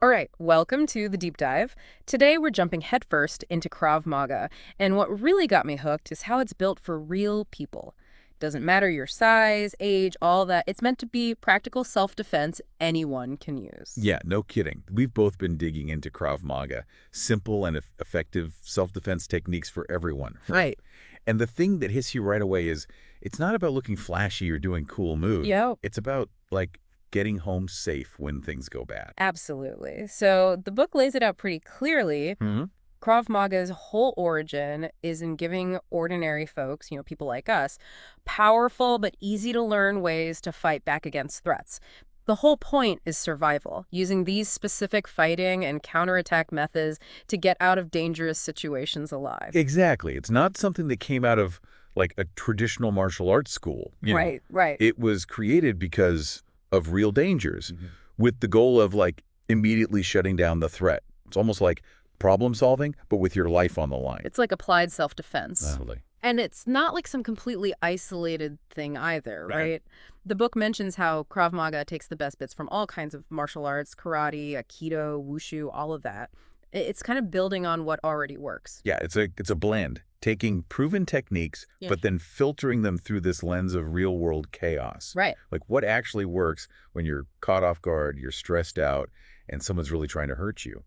All right, welcome to the deep dive. Today we're jumping headfirst into Krav Maga, and what really got me hooked is how it's built for real people. Doesn't matter your size, age, all that. It's meant to be practical self-defense anyone can use. Yeah, no kidding. We've both been digging into Krav Maga, simple and effective self-defense techniques for everyone. Right. And the thing that hits you right away is it's not about looking flashy or doing cool moves. Yeah, It's about, like, getting home safe when things go bad. absolutely. So the book lays it out pretty clearly. Hmm. Krav Maga's whole origin is in giving ordinary folks, people like us, powerful but easy to learn ways to fight back against threats. The whole point is survival, using these specific fighting and counterattack methods to get out of dangerous situations alive. Exactly. It's not something that came out of, like, a traditional martial arts school. Right, right. It was created because of real dangers with the goal of, like, immediately shutting down the threat. It's almost like problem solving, but with your life on the line. It's like applied self-defense. Totally. And it's not like some completely isolated thing either, Right. right? The book mentions how Krav Maga takes the best bits from all kinds of martial arts, karate, aikido, wushu, all of that. It's kind of building on what already works. Yeah, it's a blend, taking proven techniques, Yeah. but then filtering them through this lens of real-world chaos. Right. Like what actually works when you're caught off guard, you're stressed out, and someone's really trying to hurt you.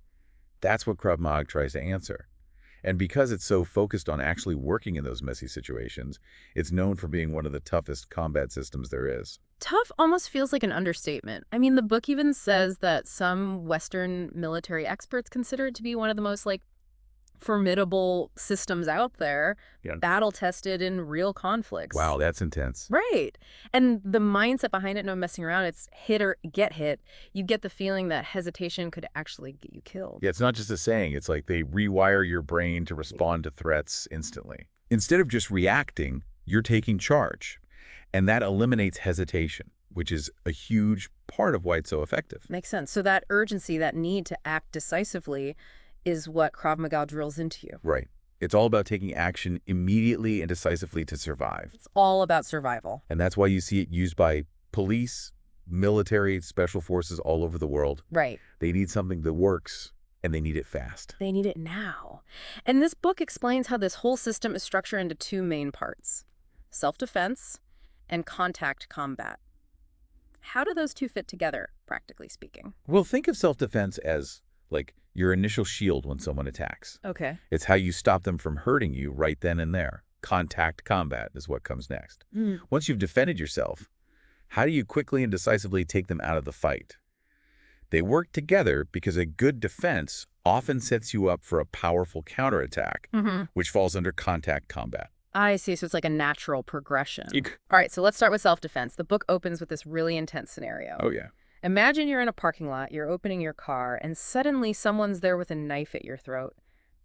That's what Krav Maga tries to answer. And because it's so focused on actually working in those messy situations, it's known for being one of the toughest combat systems there is. Tough almost feels like an understatement. I mean, the book even says that some Western military experts consider it to be one of the most, formidable systems out there, Yeah. battle-tested in real conflicts. Wow, that's intense. Right. And the mindset behind it, no messing around, it's hit or get hit. You get the feeling that hesitation could actually get you killed. Yeah, it's not just a saying. It's like they rewire your brain to respond to threats instantly. Instead of just reacting, you're taking charge. And that eliminates hesitation, which is a huge part of why it's so effective. Makes sense. So that urgency, that need to act decisively is what Krav Maga drills into you. Right. It's all about taking action immediately and decisively to survive. It's all about survival. And that's why you see it used by police, military, special forces all over the world. Right. They need something that works, and they need it fast. They need it now. And this book explains how this whole system is structured into two main parts: self-defense and contact combat. How do those two fit together, practically speaking? Well, think of self-defense as, like, your initial shield when someone attacks. Okay. It's how you stop them from hurting you right then and there. Contact combat is what comes next. Once you've defended yourself, how do you quickly and decisively take them out of the fight? They work together because a good defense often sets you up for a powerful counterattack, which falls under contact combat. I see. So it's like a natural progression. You All right, so let's start with self-defense. The book opens with this really intense scenario. Oh, yeah. Imagine you're in a parking lot, you're opening your car, and suddenly someone's there with a knife at your throat.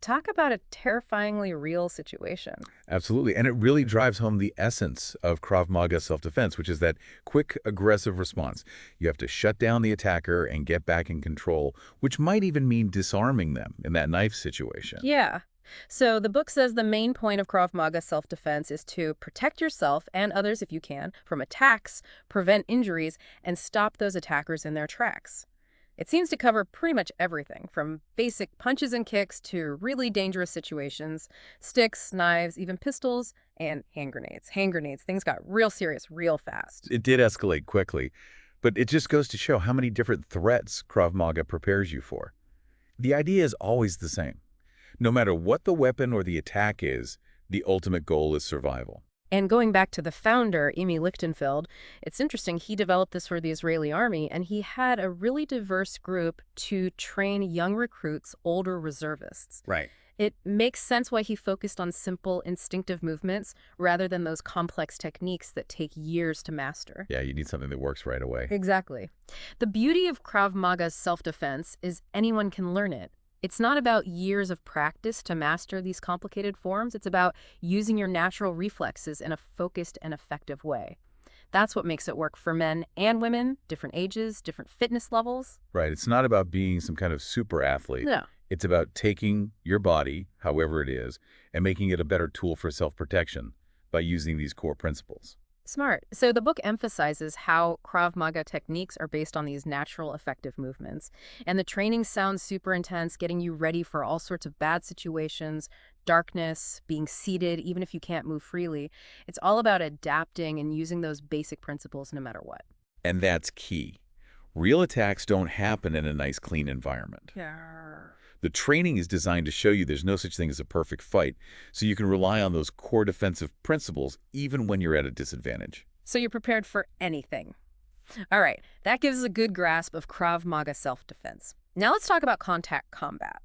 Talk about a terrifyingly real situation. Absolutely. And it really drives home the essence of Krav Maga self-defense, which is that quick, aggressive response. You have to shut down the attacker and get back in control, which might even mean disarming them in that knife situation. Yeah. So the book says the main point of Krav Maga self-defense is to protect yourself and others, if you can, from attacks, prevent injuries, and stop those attackers in their tracks. It seems to cover pretty much everything, from basic punches and kicks to really dangerous situations, sticks, knives, even pistols, and hand grenades. Hand grenades, things got real serious real fast. It did escalate quickly, but it just goes to show how many different threats Krav Maga prepares you for. The idea is always the same. No matter what the weapon or the attack is, the ultimate goal is survival. And going back to the founder, Imi Lichtenfeld, it's interesting, he developed this for the Israeli army, and he had a really diverse group to train young recruits, older reservists. Right. It makes sense why he focused on simple, instinctive movements rather than those complex techniques that take years to master. Yeah, you need something that works right away. Exactly. The beauty of Krav Maga's self-defense is anyone can learn it. It's not about years of practice to master these complicated forms. It's about using your natural reflexes in a focused and effective way. That's what makes it work for men and women, different ages, different fitness levels. Right. It's not about being some kind of super athlete. No. It's about taking your body, however it is, and making it a better tool for self-protection by using these core principles. Smart. So the book emphasizes how Krav Maga techniques are based on these natural, effective movements. And the training sounds super intense, getting you ready for all sorts of bad situations, darkness, being seated, even if you can't move freely. It's all about adapting and using those basic principles no matter what. And that's key. Real attacks don't happen in a nice, clean environment. Yeah. The training is designed to show you there's no such thing as a perfect fight, so you can rely on those core defensive principles even when you're at a disadvantage. So you're prepared for anything. All right, that gives us a good grasp of Krav Maga self-defense. Now let's talk about contact combat.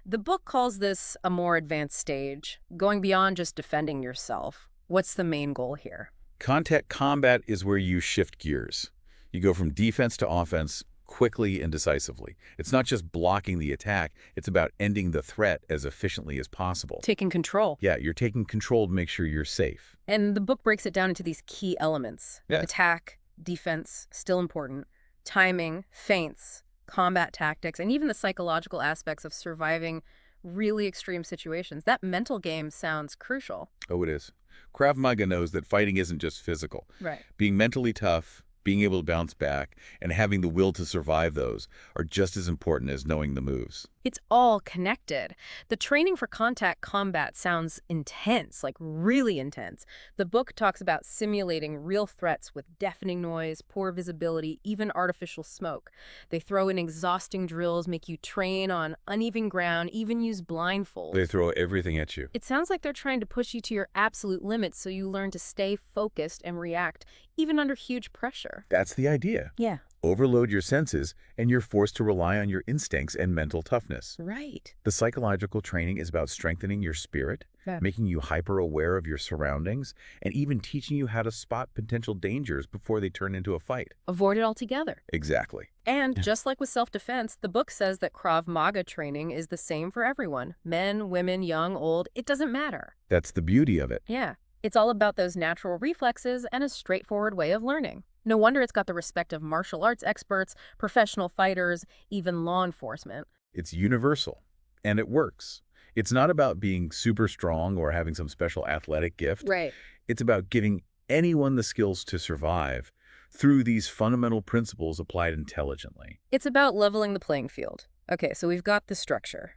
The book calls this a more advanced stage, going beyond just defending yourself. What's the main goal here? Contact combat is where you shift gears. You go from defense to offense quickly and decisively. It's not just blocking the attack, it's about ending the threat as efficiently as possible. Taking control. Yeah, you're taking control to make sure you're safe. And the book breaks it down into these key elements. Yeah. Attack, defense, still important, timing, feints, combat tactics, and even the psychological aspects of surviving really extreme situations. That mental game sounds crucial. Oh, it is. Krav Maga knows that fighting isn't just physical. Right. Being mentally tough, being able to bounce back, and having the will to survive those are just as important as knowing the moves. It's all connected. The training for contact combat sounds intense, like really intense. The book talks about simulating real threats with deafening noise, poor visibility, even artificial smoke. They throw in exhausting drills, make you train on uneven ground, even use blindfolds. They throw everything at you. It sounds like they're trying to push you to your absolute limits so you learn to stay focused and react, even under huge pressure. That's the idea. Yeah. Overload your senses, and you're forced to rely on your instincts and mental toughness. Right. The psychological training is about strengthening your spirit, making you hyper-aware of your surroundings, and even teaching you how to spot potential dangers before they turn into a fight. Avoid it altogether. Exactly. And just like with self-defense, the book says that Krav Maga training is the same for everyone. Men, women, young, old, it doesn't matter. That's the beauty of it. Yeah. It's all about those natural reflexes and a straightforward way of learning. No wonder it's got the respect of martial arts experts, professional fighters, even law enforcement. It's universal, and it works. It's not about being super strong or having some special athletic gift. Right. It's about giving anyone the skills to survive through these fundamental principles applied intelligently. It's about leveling the playing field. Okay, so we've got the structure.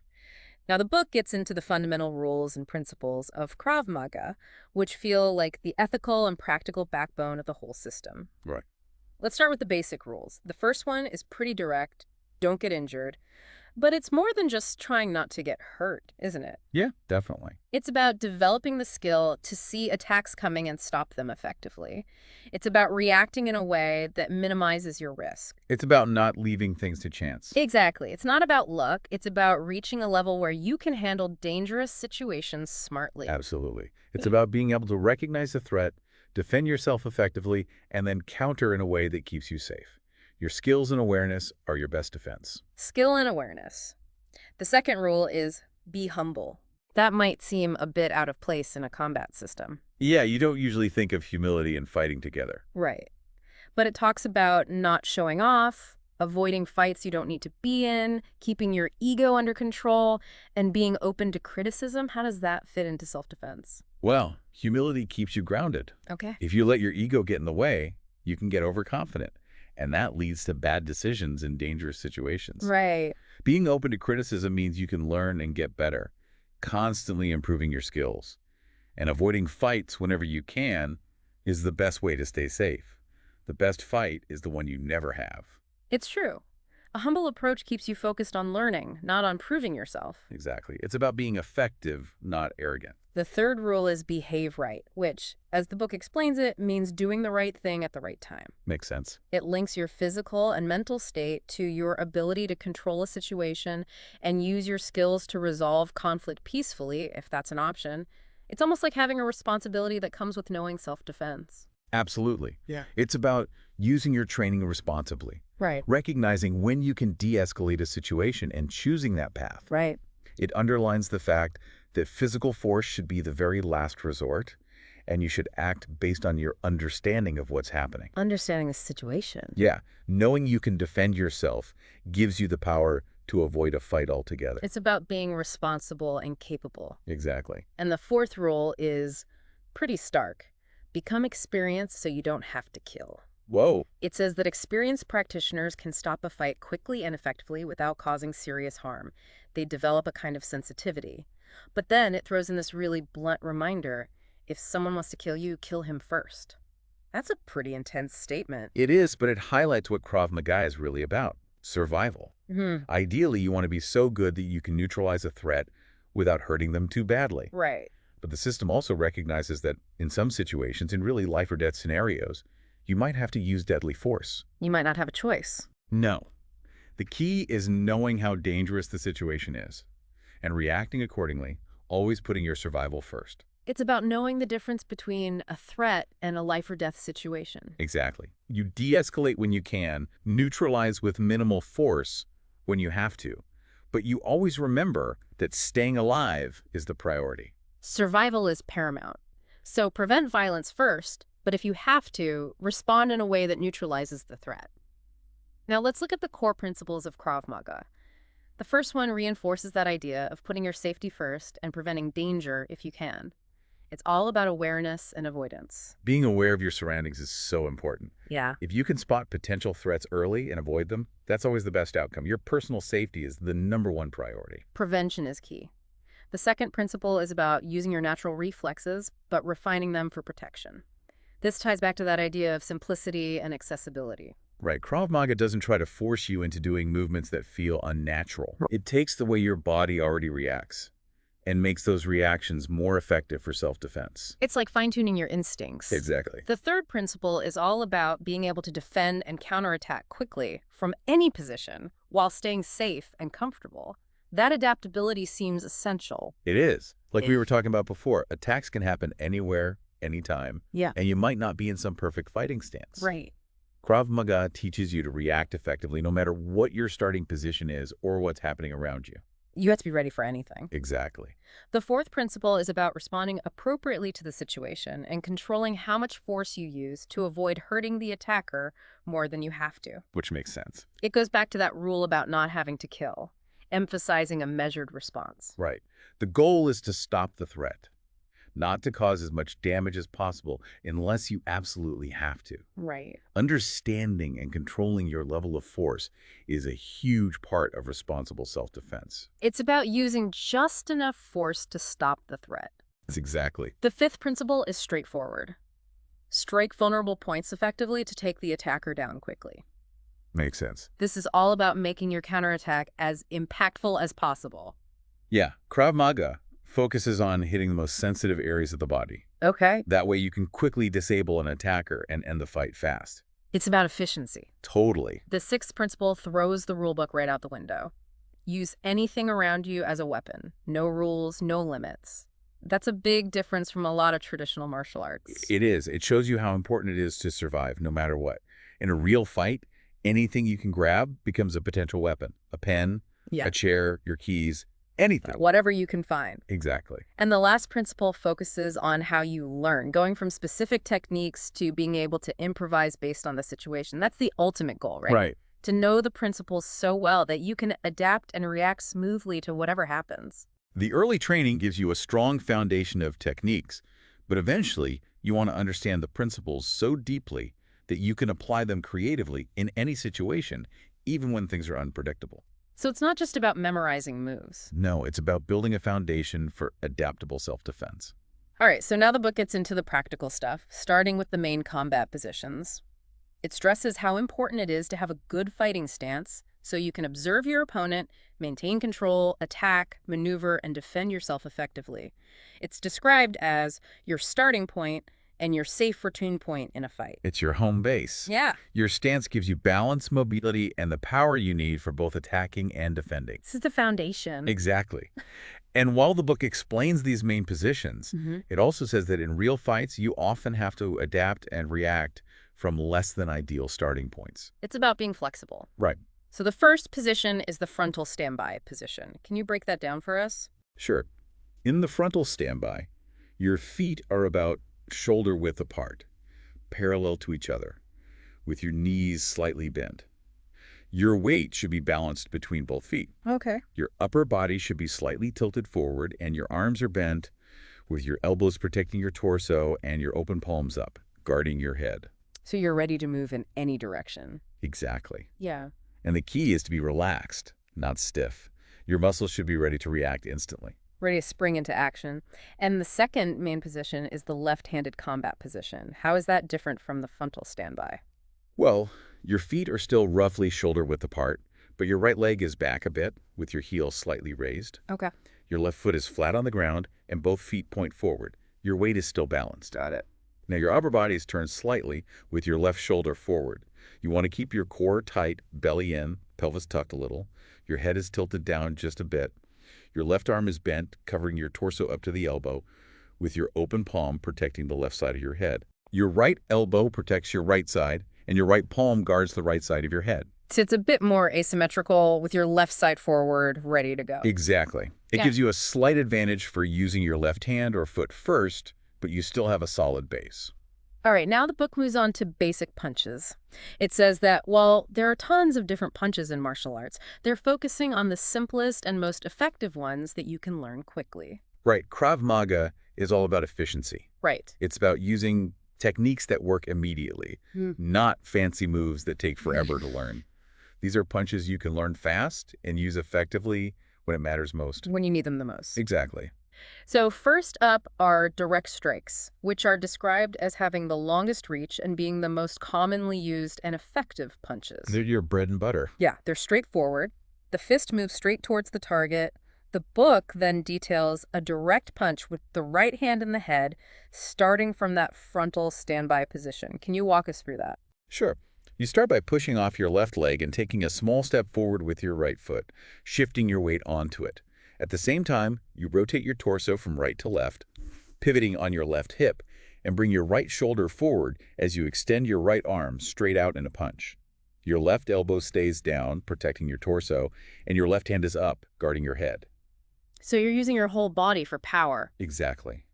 Now, the book gets into the fundamental rules and principles of Krav Maga, which feel like the ethical and practical backbone of the whole system. Right. Let's start with the basic rules. The first one is pretty direct, don't get injured. But it's more than just trying not to get hurt, isn't it? Yeah, definitely. It's about developing the skill to see attacks coming and stop them effectively. It's about reacting in a way that minimizes your risk. It's about not leaving things to chance. Exactly. It's not about luck. It's about reaching a level where you can handle dangerous situations smartly. Absolutely. It's about being able to recognize the threat, defend yourself effectively, and then counter in a way that keeps you safe. Your skills and awareness are your best defense. Skill and awareness. The second rule is be humble. That might seem a bit out of place in a combat system. Yeah, you don't usually think of humility and fighting together. Right. But it talks about not showing off, avoiding fights you don't need to be in, keeping your ego under control, and being open to criticism. How does that fit into self-defense? Well, humility keeps you grounded. Okay. If you let your ego get in the way, you can get overconfident. And that leads to bad decisions in dangerous situations. Right. Being open to criticism means you can learn and get better, constantly improving your skills. And avoiding fights whenever you can is the best way to stay safe. The best fight is the one you never have. It's true. A humble approach keeps you focused on learning, not on proving yourself. Exactly. It's about being effective, not arrogant. The third rule is behave right, which, as the book explains it, means doing the right thing at the right time. Makes sense. It links your physical and mental state to your ability to control a situation and use your skills to resolve conflict peacefully, if that's an option. It's almost like having a responsibility that comes with knowing self-defense. Absolutely. Yeah. It's about using your training responsibly. Right. Recognizing when you can de-escalate a situation and choosing that path. Right. It underlines the fact that physical force should be the very last resort, and you should act based on your understanding of what's happening. Understanding the situation. Yeah. Knowing you can defend yourself gives you the power to avoid a fight altogether. It's about being responsible and capable. Exactly. And the fourth rule is pretty stark. Become experienced so you don't have to kill. Whoa. It says that experienced practitioners can stop a fight quickly and effectively without causing serious harm. They develop a kind of sensitivity. But then it throws in this really blunt reminder, if someone wants to kill you, kill him first. That's a pretty intense statement. It is, but it highlights what Krav Maga is really about: survival. Ideally, you want to be so good that you can neutralize a threat without hurting them too badly. Right. But the system also recognizes that in some situations, in really life or death scenarios, you might have to use deadly force. You might not have a choice. No. The key is knowing how dangerous the situation is and reacting accordingly, always putting your survival first. It's about knowing the difference between a threat and a life or death situation. Exactly. You de-escalate when you can, neutralize with minimal force when you have to, but you always remember that staying alive is the priority. Survival is paramount. So prevent violence first, but if you have to, respond in a way that neutralizes the threat. Now let's look at the core principles of Krav Maga. The first one reinforces that idea of putting your safety first and preventing danger if you can. It's all about awareness and avoidance. Being aware of your surroundings is so important. Yeah. If you can spot potential threats early and avoid them, that's always the best outcome. Your personal safety is the #1 priority. Prevention is key. The second principle is about using your natural reflexes, but refining them for protection. This ties back to that idea of simplicity and accessibility. Right. Krav Maga doesn't try to force you into doing movements that feel unnatural. It takes the way your body already reacts and makes those reactions more effective for self-defense. It's like fine-tuning your instincts. Exactly. The third principle is all about being able to defend and counterattack quickly from any position while staying safe and comfortable. That adaptability seems essential. It is. Like we were talking about before, attacks can happen anywhere, anytime, Yeah. and you might not be in some perfect fighting stance. Right. Krav Maga teaches you to react effectively no matter what your starting position is or what's happening around you. You have to be ready for anything. Exactly. The fourth principle is about responding appropriately to the situation and controlling how much force you use to avoid hurting the attacker more than you have to. Which makes sense. It goes back to that rule about not having to kill, emphasizing a measured response. Right. The goal is to stop the threat, not to cause as much damage as possible unless you absolutely have to. Right. Understanding and controlling your level of force is a huge part of responsible self-defense. It's about using just enough force to stop the threat. That's exactly. The fifth principle is straightforward. Strike vulnerable points effectively to take the attacker down quickly. Makes sense. This is all about making your counterattack as impactful as possible. Yeah, Krav Maga focuses on hitting the most sensitive areas of the body. Okay. That way you can quickly disable an attacker and end the fight fast. It's about efficiency. Totally. The sixth principle throws the rulebook right out the window. Use anything around you as a weapon. No rules, no limits. That's a big difference from a lot of traditional martial arts. It is. It shows you how important it is to survive no matter what. In a real fight, anything you can grab becomes a potential weapon. A pen, a chair, your keys, anything. Whatever you can find. Exactly. And the last principle focuses on how you learn, going from specific techniques to being able to improvise based on the situation. That's the ultimate goal, right? Right. To know the principles so well that you can adapt and react smoothly to whatever happens. The early training gives you a strong foundation of techniques, but eventually you want to understand the principles so deeply that you can apply them creatively in any situation, even when things are unpredictable. So it's not just about memorizing moves. No, it's about building a foundation for adaptable self-defense. All right, so now the book gets into the practical stuff, starting with the main combat positions. It stresses how important it is to have a good fighting stance so you can observe your opponent, maintain control, attack, maneuver, and defend yourself effectively. It's described as your starting point and your safe return point in a fight. It's your home base. Yeah. Your stance gives you balance, mobility, and the power you need for both attacking and defending. This is the foundation. Exactly. And while the book explains these main positions, it also says that in real fights, you often have to adapt and react from less than ideal starting points. It's about being flexible. Right. So the first position is the frontal standby position. Can you break that down for us? Sure. In the frontal standby, your feet are about shoulder width apart, parallel to each other, with your knees slightly bent. Your weight should be balanced between both feet. Okay. Your upper body should be slightly tilted forward, and your arms are bent with your elbows protecting your torso and your open palms up, guarding your head. So you're ready to move in any direction. Exactly. Yeah. And the key is to be relaxed, not stiff. Your muscles should be ready to react instantly. Ready to spring into action. And the second main position is the left-handed combat position. How is that different from the frontal standby? Well, your feet are still roughly shoulder-width apart, but your right leg is back a bit with your heel slightly raised. Okay. Your left foot is flat on the ground and both feet point forward. Your weight is still balanced. Got it. Now your upper body is turned slightly with your left shoulder forward. You want to keep your core tight, belly in, pelvis tucked a little. Your head is tilted down just a bit. Your left arm is bent, covering your torso up to the elbow, with your open palm protecting the left side of your head. Your right elbow protects your right side, and your right palm guards the right side of your head. So it's a bit more asymmetrical with your left side forward, ready to go. Exactly. It gives you a slight advantage for using your left hand or foot first, but you still have a solid base. All right, now the book moves on to basic punches. It says that while there are tons of different punches in martial arts, they're focusing on the simplest and most effective ones that you can learn quickly. Right. Krav Maga is all about efficiency. Right. It's about using techniques that work immediately, not fancy moves that take forever to learn. These are punches you can learn fast and use effectively when it matters most. When you need them the most. Exactly. So first up are direct strikes, which are described as having the longest reach and being the most commonly used and effective punches. They're your bread and butter. Yeah, they're straightforward. The fist moves straight towards the target. The book then details a direct punch with the right hand in the head, starting from that frontal standby position. Can you walk us through that? Sure. You start by pushing off your left leg and taking a small step forward with your right foot, shifting your weight onto it. At the same time, you rotate your torso from right to left, pivoting on your left hip, and bring your right shoulder forward as you extend your right arm straight out in a punch. Your left elbow stays down, protecting your torso, and your left hand is up, guarding your head. So you're using your whole body for power. Exactly.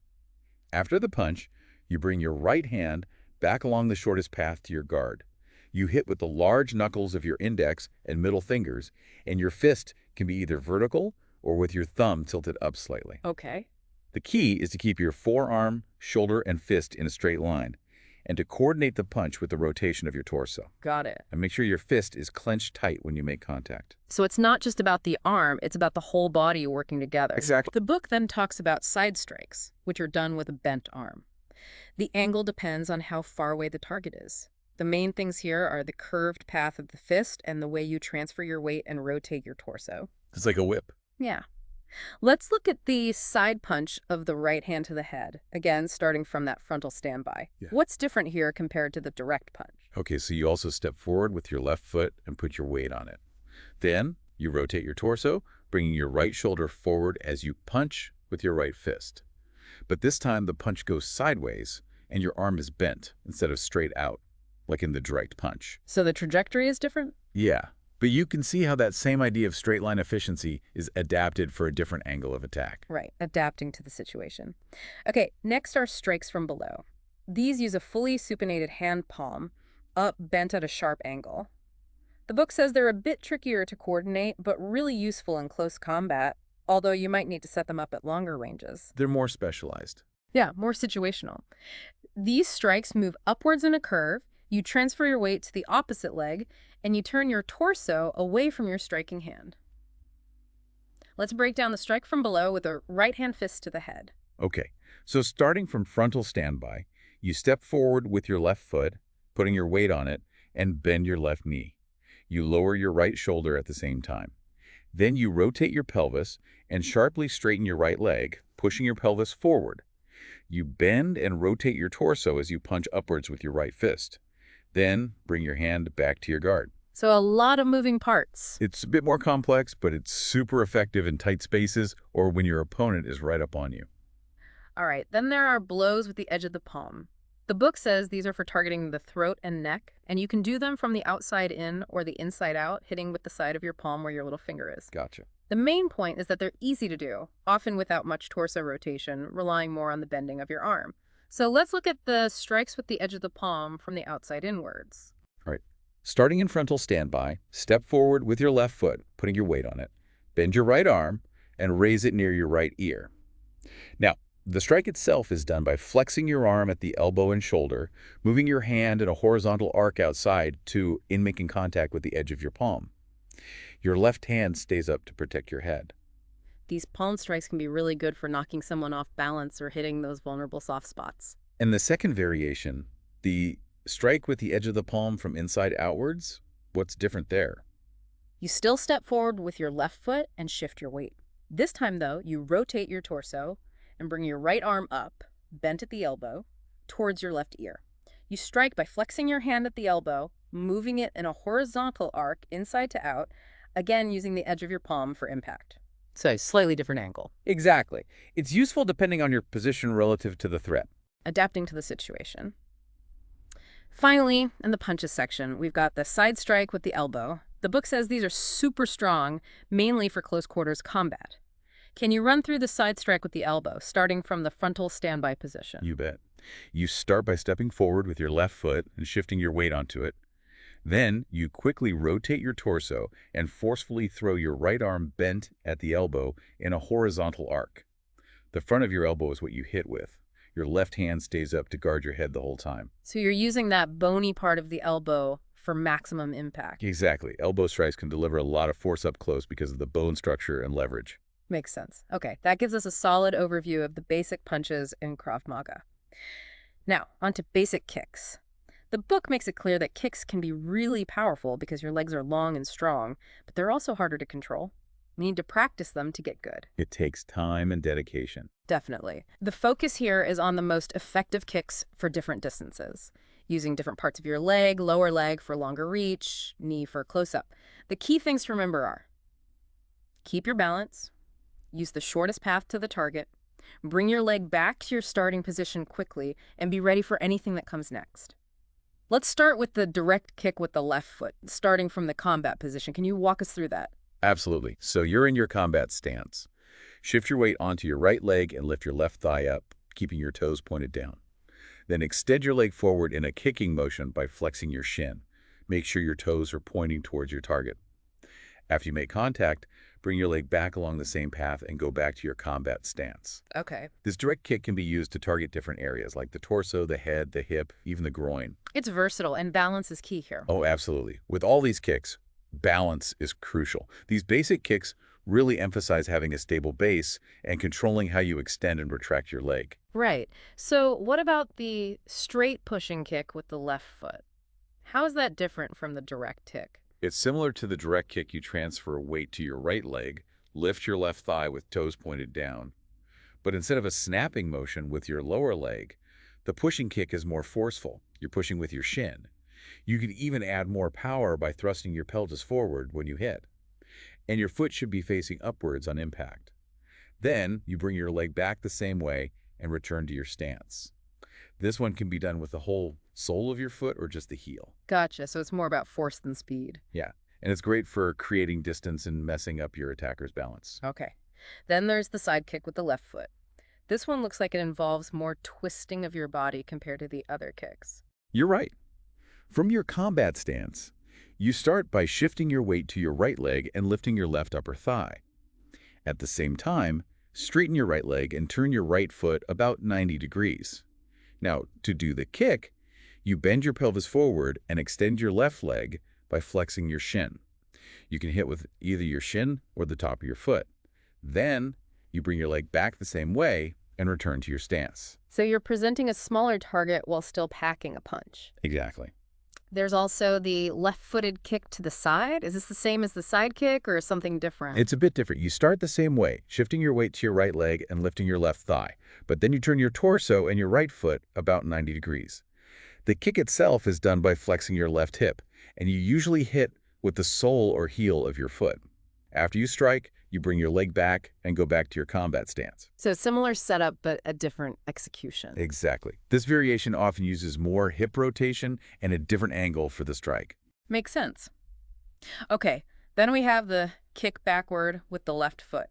After the punch, you bring your right hand back along the shortest path to your guard. You hit with the large knuckles of your index and middle fingers, and your fist can be either vertical or with your thumb tilted up slightly. Okay. The key is to keep your forearm, shoulder, and fist in a straight line, and to coordinate the punch with the rotation of your torso. Got it. And make sure your fist is clenched tight when you make contact. So it's not just about the arm, it's about the whole body working together. Exactly. The book then talks about side strikes, which are done with a bent arm. The angle depends on how far away the target is. The main things here are the curved path of the fist and the way you transfer your weight and rotate your torso. It's like a whip. Yeah. Let's look at the side punch of the right hand to the head, again, starting from that frontal standby. Yeah. What's different here compared to the direct punch? Okay, so you also step forward with your left foot and put your weight on it. Then you rotate your torso, bringing your right shoulder forward as you punch with your right fist. But this time the punch goes sideways and your arm is bent instead of straight out, like in the direct punch. So the trajectory is different? Yeah, but you can see how that same idea of straight line efficiency is adapted for a different angle of attack. Right, adapting to the situation. Okay, next are strikes from below. These use a fully supinated hand palm, up bent at a sharp angle. The book says they're a bit trickier to coordinate, but really useful in close combat, although you might need to set them up at longer ranges. They're more specialized. Yeah, more situational. These strikes move upwards in a curve, you transfer your weight to the opposite leg, and you turn your torso away from your striking hand. Let's break down the strike from below with a right hand fist to the head. Okay, so starting from frontal standby, you step forward with your left foot, putting your weight on it, and bend your left knee. You lower your right shoulder at the same time. Then you rotate your pelvis and sharply straighten your right leg, pushing your pelvis forward. You bend and rotate your torso as you punch upwards with your right fist. Then bring your hand back to your guard. So a lot of moving parts. It's a bit more complex, but it's super effective in tight spaces or when your opponent is right up on you. All right, then there are blows with the edge of the palm. The book says these are for targeting the throat and neck, and you can do them from the outside in or the inside out, hitting with the side of your palm where your little finger is. Gotcha. The main point is that they're easy to do, often without much torso rotation, relying more on the bending of your arm. So let's look at the strikes with the edge of the palm from the outside inwards. All right. Starting in frontal standby, step forward with your left foot, putting your weight on it. Bend your right arm and raise it near your right ear. Now, The strike itself is done by flexing your arm at the elbow and shoulder, moving your hand in a horizontal arc outside in making contact with the edge of your palm. Your left hand stays up to protect your head. These palm strikes can be really good for knocking someone off balance or hitting those vulnerable soft spots. And the second variation, the strike with the edge of the palm from inside outwards, what's different there? You still step forward with your left foot and shift your weight. This time, though, you rotate your torso and bring your right arm up, bent at the elbow, towards your left ear. You strike by flexing your hand at the elbow, moving it in a horizontal arc inside to out, again using the edge of your palm for impact. So, slightly different angle. Exactly. It's useful depending on your position relative to the threat. Adapting to the situation. Finally, in the punches section, we've got the side strike with the elbow. The book says these are super strong, mainly for close quarters combat. Can you run through the side strike with the elbow, starting from the frontal standby position? You bet. You start by stepping forward with your left foot and shifting your weight onto it. Then you quickly rotate your torso and forcefully throw your right arm bent at the elbow in a horizontal arc. The front of your elbow is what you hit with. Your left hand stays up to guard your head the whole time. So you're using that bony part of the elbow for maximum impact. Exactly. Elbow strikes can deliver a lot of force up close because of the bone structure and leverage. Makes sense. Okay, that gives us a solid overview of the basic punches in Krav Maga. Now, onto basic kicks. The book makes it clear that kicks can be really powerful because your legs are long and strong, but they're also harder to control. You need to practice them to get good. It takes time and dedication. Definitely. The focus here is on the most effective kicks for different distances, using different parts of your leg, lower leg for longer reach, knee for close-up. The key things to remember are: keep your balance, use the shortest path to the target, bring your leg back to your starting position quickly, and be ready for anything that comes next. Let's start with the direct kick with the left foot, starting from the combat position. Can you walk us through that? Absolutely. So you're in your combat stance. Shift your weight onto your right leg and lift your left thigh up, keeping your toes pointed down. Then extend your leg forward in a kicking motion by flexing your shin. Make sure your toes are pointing towards your target. After you make contact, bring your leg back along the same path and go back to your combat stance. Okay. This direct kick can be used to target different areas like the torso, the head, the hip, even the groin. It's versatile, and balance is key here. Oh, absolutely. With all these kicks, balance is crucial. These basic kicks really emphasize having a stable base and controlling how you extend and retract your leg. Right. So what about the straight pushing kick with the left foot? How is that different from the direct kick? It's similar to the direct kick. You transfer weight to your right leg, lift your left thigh with toes pointed down. But instead of a snapping motion with your lower leg, the pushing kick is more forceful. You're pushing with your shin. You can even add more power by thrusting your pelvis forward when you hit. And your foot should be facing upwards on impact. Then you bring your leg back the same way and return to your stance. This one can be done with the whole sole of your foot or just the heel. Gotcha. So it's more about force than speed. Yeah, and it's great for creating distance and messing up your attacker's balance. Okay. Then there's the side kick with the left foot. This one looks like it involves more twisting of your body compared to the other kicks. You're right. From your combat stance, you start by shifting your weight to your right leg and lifting your left upper thigh. At the same time, straighten your right leg and turn your right foot about 90 degrees. Now, to do the kick, you bend your pelvis forward and extend your left leg by flexing your shin. You can hit with either your shin or the top of your foot. Then, you bring your leg back the same way and return to your stance. So you're presenting a smaller target while still packing a punch. Exactly. There's also the left-footed kick to the side. Is this the same as the side kick or something different? It's a bit different. You start the same way, shifting your weight to your right leg and lifting your left thigh. But then you turn your torso and your right foot about 90 degrees. The kick itself is done by flexing your left hip, and you usually hit with the sole or heel of your foot. After you strike, you bring your leg back and go back to your combat stance. So similar setup, but a different execution. Exactly. This variation often uses more hip rotation and a different angle for the strike. Makes sense. Okay, then we have the kick backward with the left foot.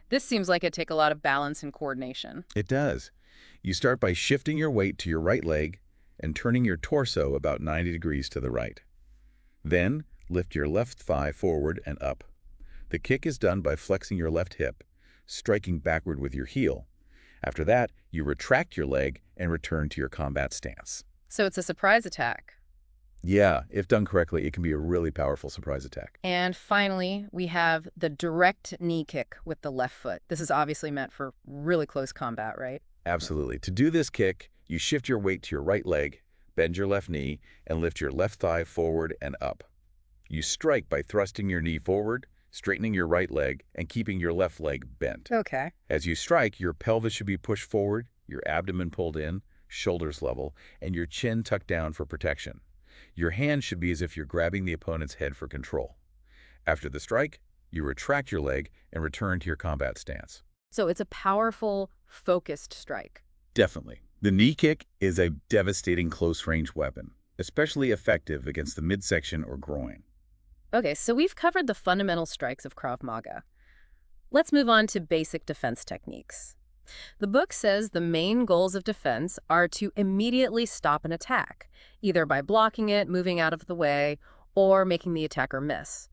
This seems like it'd take a lot of balance and coordination. It does. You start by shifting your weight to your right leg and turning your torso about 90 degrees to the right. Then, lift your left thigh forward and up. The kick is done by flexing your left hip, striking backward with your heel. After that, you retract your leg and return to your combat stance. So it's a surprise attack. Yeah, if done correctly, it can be a really powerful surprise attack. And finally, we have the direct knee kick with the left foot. This is obviously meant for really close combat, right? Absolutely. To do this kick, you shift your weight to your right leg, bend your left knee, and lift your left thigh forward and up. You strike by thrusting your knee forward, straightening your right leg, and keeping your left leg bent. Okay. As you strike, your pelvis should be pushed forward, your abdomen pulled in, shoulders level, and your chin tucked down for protection. Your hand should be as if you're grabbing the opponent's head for control. After the strike, you retract your leg and return to your combat stance. So it's a powerful, focused strike. Definitely. The knee kick is a devastating close-range weapon, especially effective against the midsection or groin. Okay, so we've covered the fundamental strikes of Krav Maga. Let's move on to basic defense techniques. The book says the main goals of defense are to immediately stop an attack, either by blocking it, moving out of the way, or making the attacker miss.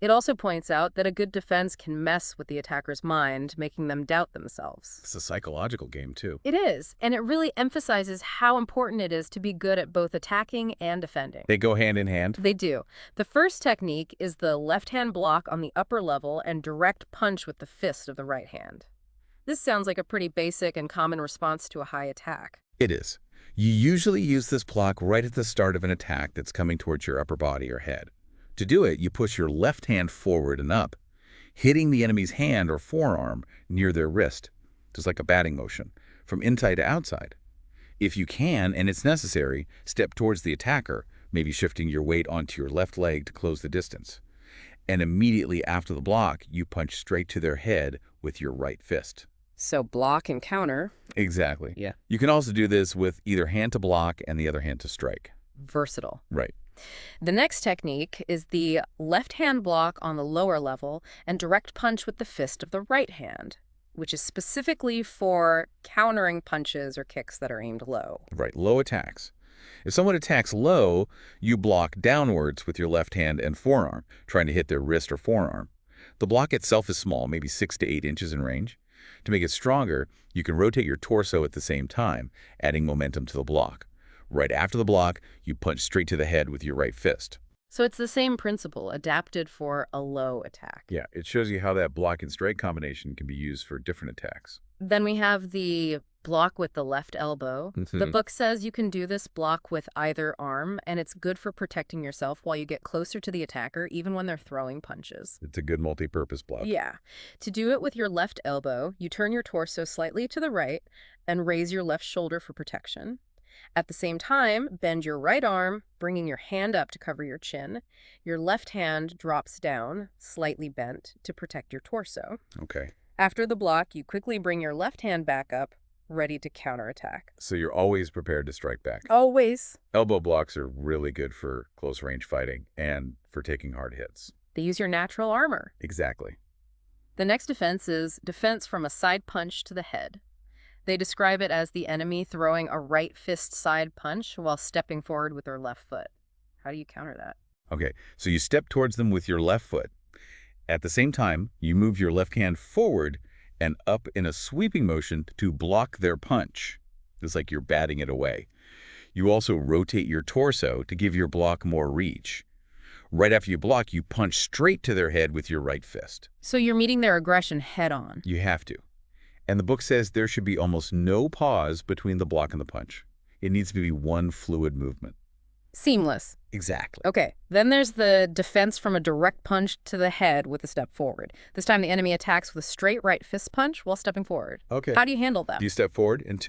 It also points out that a good defense can mess with the attacker's mind, making them doubt themselves. It's a psychological game, too. It is, and it really emphasizes how important it is to be good at both attacking and defending. They go hand in hand? They do. The first technique is the left-hand block on the upper level and direct punch with the fist of the right hand. This sounds like a pretty basic and common response to a high attack. It is. You usually use this block right at the start of an attack that's coming towards your upper body or head. To do it, you push your left hand forward and up, hitting the enemy's hand or forearm near their wrist, just like a batting motion, from inside to outside. If you can, and it's necessary, step towards the attacker, maybe shifting your weight onto your left leg to close the distance. And immediately after the block, you punch straight to their head with your right fist. So block and counter. Exactly. Yeah. You can also do this with either hand to block and the other hand to strike. Versatile. Right. The next technique is the left-hand block on the lower level and direct punch with the fist of the right hand, which is specifically for countering punches or kicks that are aimed low. Right, low attacks. If someone attacks low, you block downwards with your left hand and forearm, trying to hit their wrist or forearm. The block itself is small, maybe 6 to 8 inches in range. To make it stronger, you can rotate your torso at the same time, adding momentum to the block. Right after the block, you punch straight to the head with your right fist. So it's the same principle, adapted for a low attack. Yeah, it shows you how that block and strike combination can be used for different attacks. Then we have the block with the left elbow. The book says you can do this block with either arm, and it's good for protecting yourself while you get closer to the attacker, even when they're throwing punches. It's a good multi-purpose block. Yeah. To do it with your left elbow, you turn your torso slightly to the right and raise your left shoulder for protection. At the same time, bend your right arm, bringing your hand up to cover your chin. Your left hand drops down, slightly bent, to protect your torso. Okay. After the block, you quickly bring your left hand back up, ready to counterattack. So you're always prepared to strike back. Always. Elbow blocks are really good for close-range fighting and for taking hard hits. They use your natural armor. Exactly. The next defense is defense from a side punch to the head. They describe it as the enemy throwing a right fist side punch while stepping forward with their left foot. How do you counter that? Okay, so you step towards them with your left foot. At the same time, you move your left hand forward and up in a sweeping motion to block their punch. It's like you're batting it away. You also rotate your torso to give your block more reach. Right after you block, you punch straight to their head with your right fist. So you're meeting their aggression head on. You have to. And the book says there should be almost no pause between the block and the punch. It needs to be one fluid movement. Seamless. Exactly. Okay, then there's the defense from a direct punch to the head with a step forward. This time the enemy attacks with a straight right fist punch while stepping forward. Okay. How do you handle that? You step forward into